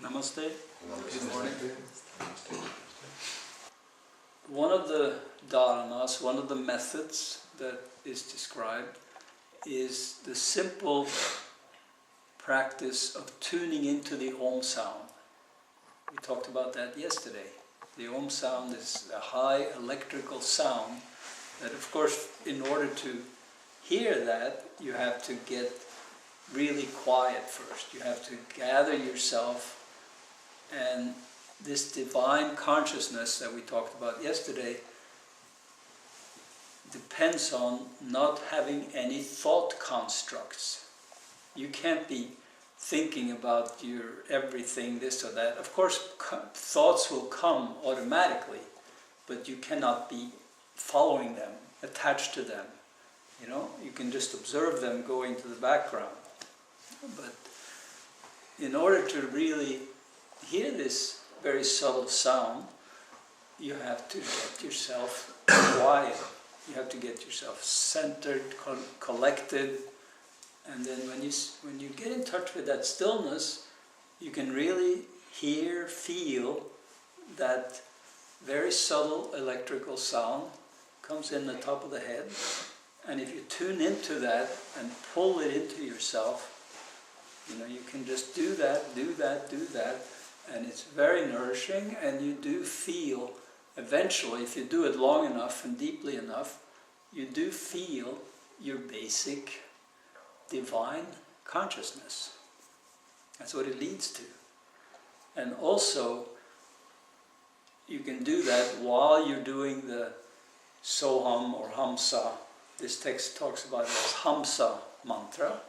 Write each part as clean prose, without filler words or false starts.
Namaste. Good morning. One of the dharanas, one of the methods that is described is the simple practice of tuning into the Om sound. We talked about that yesterday. The Om sound is a high electrical sound that, of course, in order to hear that, you have to get really quiet first. You have to gather yourself, and this divine consciousness that we talked about yesterday depends on not having any thought constructs. You can't be thinking about your everything, this or that. Of course, thoughts will come automatically, but you cannot be following them, attached to them. You know, you can just observe them go into the background. But in order to really hear this very subtle sound, you have to get yourself quiet. You have to get yourself centered, collected, and then when you get in touch with that stillness, you can really hear, feel that very subtle electrical sound comes in the top of the head, and if you tune into that and pull it into yourself, you know, you can just do that, and it's very nourishing, and you do feel, eventually, if you do it long enough and deeply enough, you do feel your basic divine consciousness. That's what it leads to. And also, you can do that while you're doing the Soham or Hamsa. This text talks about it as Hamsa mantra.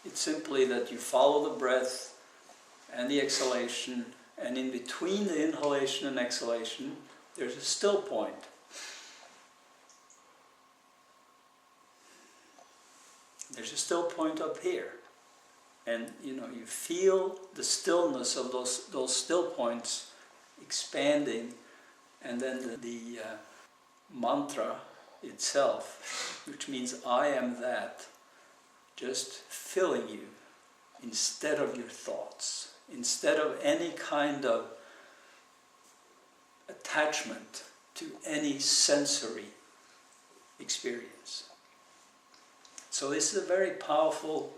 It's simply that you follow the breath and the exhalation, and in between the inhalation and exhalation, there's a still point. There's a still point up here. And you know, you feel the stillness of those still points expanding, and then the mantra itself, which means I am that, just filling you instead of your thoughts, instead of any kind of attachment to any sensory experience. So this is a very powerful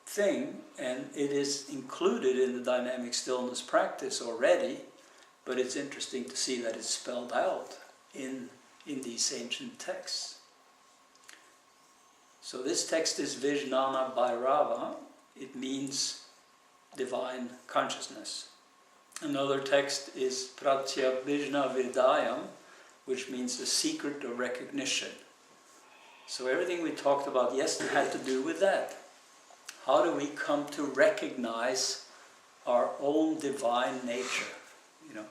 thing, and it is included in the dynamic stillness practice already, but it's interesting to see that it's spelled out in these ancient texts. So this text is Vijnana Bhairava. It means divine consciousness. Another text is Pratyabhijna Vidayam, which means the secret of recognition. So everything we talked about yesterday had to do with that. How do we come to recognize our own divine nature? You know,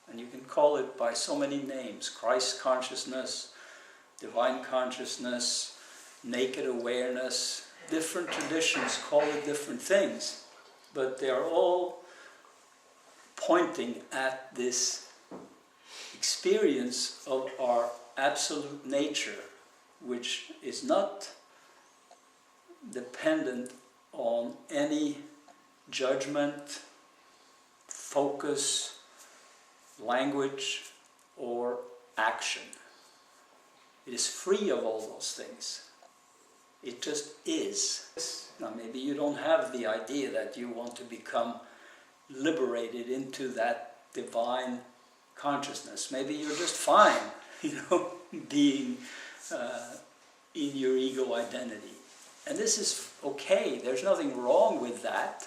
and you can call it by so many names: Christ consciousness, divine consciousness, naked awareness. Different traditions call it different things, but they are all pointing at this experience of our absolute nature, which is not dependent on any judgment, focus, language, or action. It is free of all those things. It just is. Now maybe you don't have the idea that you want to become liberated into that divine consciousness. Maybe you're just fine, you know, being in your ego identity. And this is okay, there's nothing wrong with that.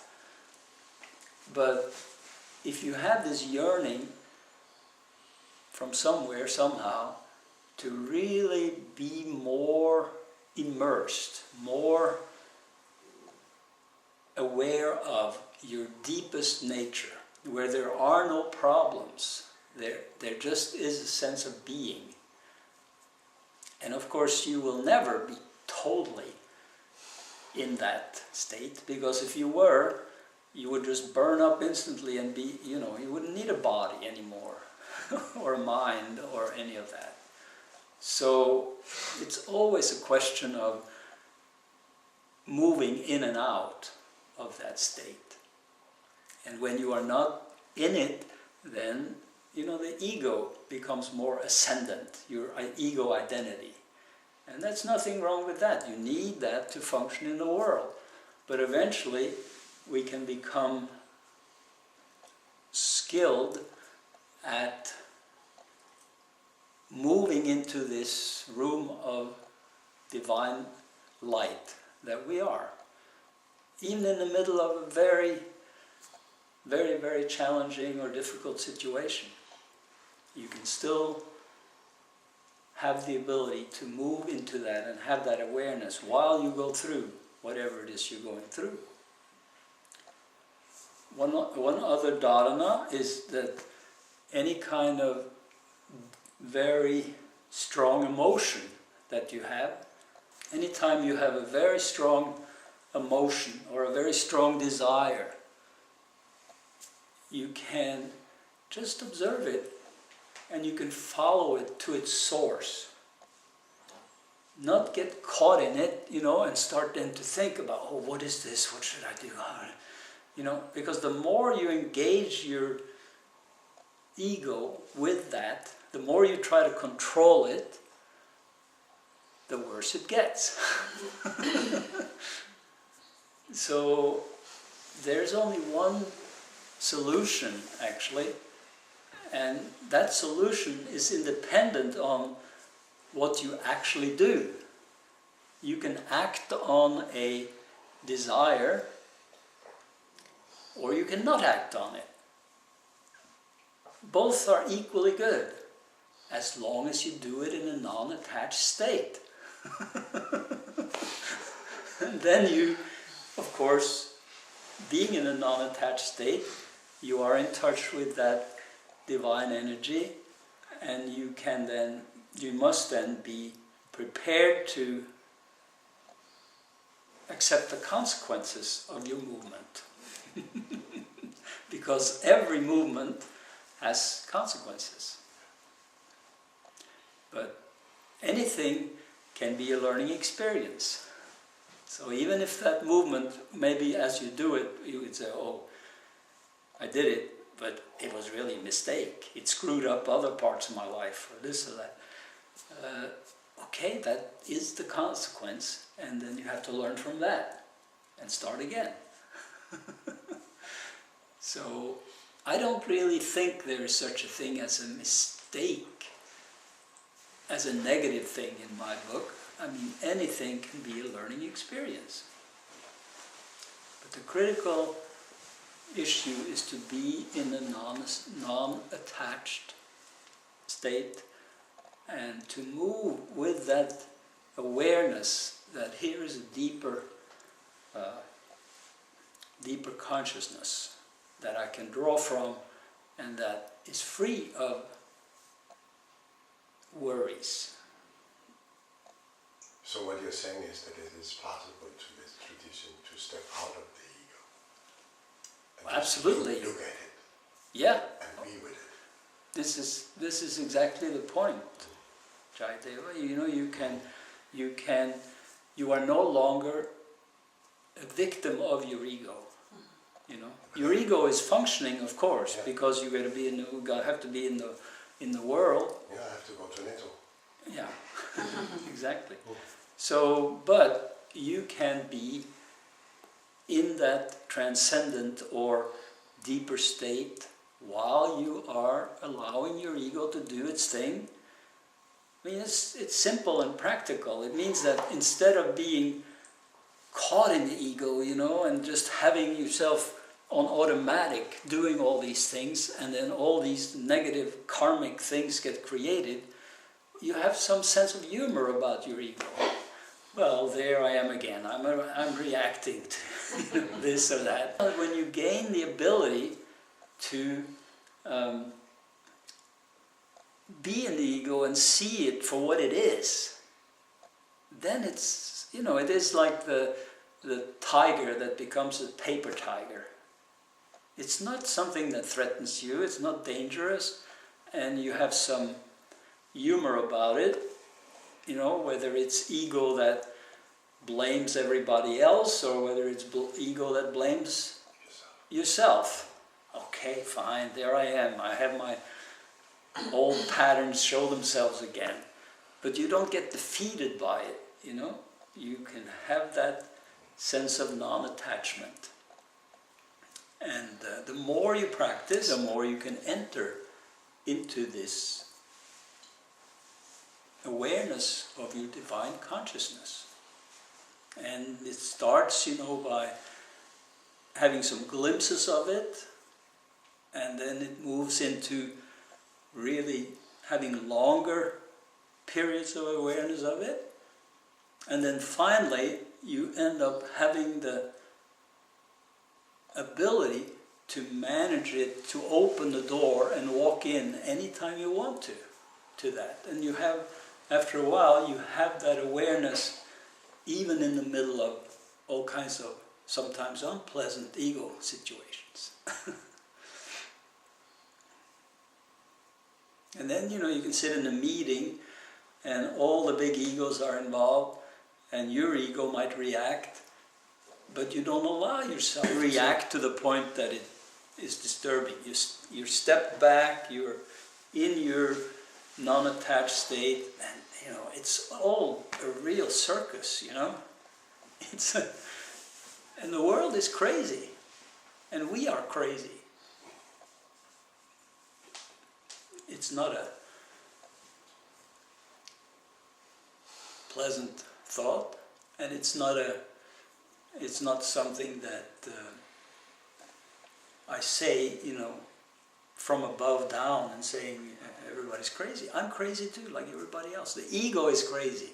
But if you have this yearning from somewhere, somehow, to really be more immersed, more aware of your deepest nature, where there are no problems, there just is a sense of being. And of course you will never be totally in that state, because if you were, you would just burn up instantly and be, you know, you wouldn't need a body anymore, or a mind, or any of that. So it's always a question of moving in and out of that state. And when you are not in it, then, you know, the ego becomes more ascendant, your ego identity. And that's nothing wrong with that. You need that to function in the world. But eventually, we can become skilled at moving into this room of divine light that we are. Even in the middle of a very, very, very challenging or difficult situation, you can still have the ability to move into that and have that awareness while you go through whatever it is you're going through. One other dharana is that any kind of very strong emotion that you have, anytime you have a very strong emotion or a very strong desire, you can just observe it and you can follow it to its source. Not get caught in it, you know, and start then to think about, oh, what is this? What should I do? You know, because the more you engage your ego with that, the more you try to control it, the worse it gets. So there's only one solution, actually, and that solution is independent on what you actually do. You can act on a desire, or you can not act on it. Both are equally good, as long as you do it in a non-attached state. And then you, of course, being in a non-attached state, you are in touch with that divine energy, and you must then be prepared to accept the consequences of your movement. Because every movement has consequences. But anything can be a learning experience. So even if that movement, maybe as you do it, you would say, oh, I did it, but it was really a mistake. It screwed up other parts of my life, or this or that. Okay, that is the consequence, and then you have to learn from that and start again. So I don't really think there is such a thing as a mistake, as a negative thing in my book. I mean, anything can be a learning experience. But the critical issue is to be in a non-attached state and to move with that awareness that here is a deeper consciousness that I can draw from and that is free of worries. So what you're saying is that it is possible to this tradition to step out of the ego. And absolutely. Look at it. Yeah. And be with it. This is exactly the point, Jayadeva. You know, you are no longer a victim of your ego. You know, your ego is functioning, of course, yeah, because you have to be in the world. Yeah, I have to go to NATO. Yeah, exactly. So, but you can be in that transcendent or deeper state while you are allowing your ego to do its thing. I mean, it's simple and practical. It means that instead of being caught in the ego, you know, and just having yourself on automatic doing all these things, and then all these negative karmic things get created, you have some sense of humor about your ego. Well, there I am again. I'm reacting to this or that. When you gain the ability to be in the ego and see it for what it is, then it's, you know, it is like the tiger that becomes a paper tiger. It's not something that threatens you, it's not dangerous, and you have some humor about it, you know, whether it's ego that blames everybody else or whether it's ego that blames yourself. okay, fine, there I am. I have my old patterns show themselves again. But you don't get defeated by it, you know? You can have that sense of non-attachment. And the more you practice, the more you can enter into this awareness of your divine consciousness. And it starts, you know, by having some glimpses of it, and then it moves into really having longer periods of awareness of it, and then finally you end up having the ability to manage it, to open the door and walk in anytime you want to that. And you have, after a while, you have that awareness even in the middle of all kinds of sometimes unpleasant ego situations. And then, you know, you can sit in a meeting and all the big egos are involved and your ego might react, but you don't allow yourself to react to the point that it is disturbing. You step back, you're in your non-attached state, and you know, it's all a real circus, you know. And the world is crazy, and we are crazy. It's not a pleasant thought, and it's not something that I say, you know, from above down and saying everybody's crazy. I'm crazy too, like everybody else. The ego is crazy.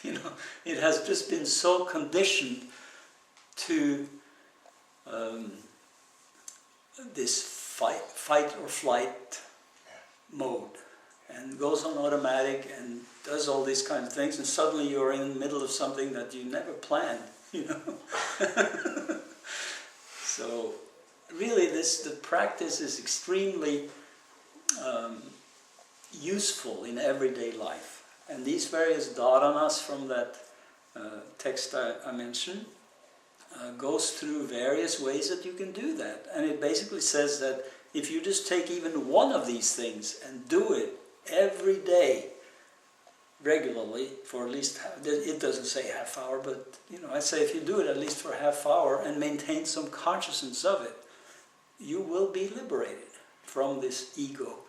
You know, it has just been so conditioned to this fight or flight mode, and goes on automatic and does all these kinds of things, and suddenly you're in the middle of something that you never planned, you know. So really the practice is extremely useful in everyday life. And these various dharanas from that text I mentioned goes through various ways that you can do that. And it basically says that if you just take even one of these things and do it every day, regularly, for at least, it doesn't say half hour, but you know, I say if you do it at least for a half hour and maintain some consciousness of it, you will be liberated from this ego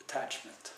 attachment.